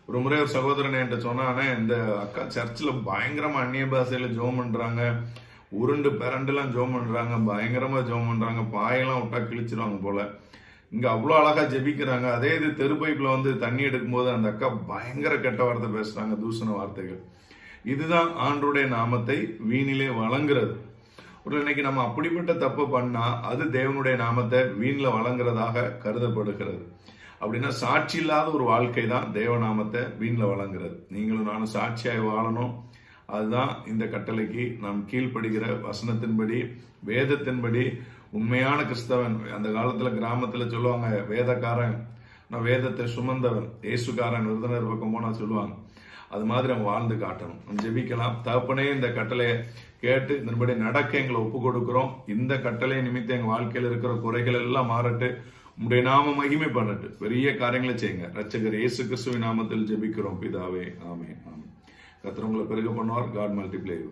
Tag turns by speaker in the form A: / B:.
A: ஒரு முறை ஒரு சகோதரன் என்கிட்ட சொன்னானே, இந்த அக்கா சர்ச்சில் பயங்கரமா அந்நிய பாஷையில ஜெபம் பண்றாங்க, உருண்டு பிறண்டுலாம் ஜெபம் பண்றாங்க, பயங்கரமா ஜெபம் பண்றாங்க, பாயெல்லாம் விட்டா கிழிச்சிருவாங்க போல, இங்க அவ்வளோ அழகா ஜெபிக்கிறாங்க. அதே இது தெரு பைப்ல வந்து தண்ணி எடுக்கும்போது அந்த அக்கா பயங்கர கெட்ட வார்த்தை பேசுறாங்க, தூஷண வார்த்தைகள். இதுதான் ஆண்டவருடைய நாமத்தை வீணிலே வழங்குறது. ஒரு இன்னைக்கு நம்ம அப்படிப்பட்ட தப்பு பண்ணா அது தேவனுடைய நாமத்தை வீண்ல வழங்குறதாக கருதப்படுகிறது. அப்படின்னா சாட்சி இல்லாத ஒரு வாழ்க்கை தான் தேவநாமத்தை வீண்ல வழங்குறது. நீங்களும் நானும் சாட்சியாய் வாழணும். அதுதான் இந்த கட்டளைக்கு நாம் கீழ்ப்படுகிற வசனத்தின்படி, வேதத்தின்படி உண்மையான கிறிஸ்தவன். அந்த காலத்துல கிராமத்துல சொல்லுவாங்க, வேதக்காரன், நான் வேதத்தை சுமந்தவன், இயேசுக்காரன் விருதுநர் பக்கம் போனா சொல்லுவாங்க. அது மாதிரி நம்ம வாழ்ந்து காட்டணும். நம்ம ஜெபிக்கலாம். தகப்பனே, இந்த கட்டளையை கேட்டு இதன்படி நடக்க எங்களை ஒப்பு கொடுக்கிறோம். இந்த கட்டளை நிமித்தம் எங்க வாழ்க்கையில் இருக்கிற குறைகள் எல்லாம் மாறட்டு, உங்களுடைய நாம மகிமை பண்ணட்டு, பெரிய காரியங்களை செய்யுங்க. ரட்சகர் இயேசு கிறிஸ்துவின் நாமத்தில் ஜெபிக்கிறோம் பிதாவே, ஆமென். கர்த்தர் உங்களை பெருக பண்ணுவார். God multiply you.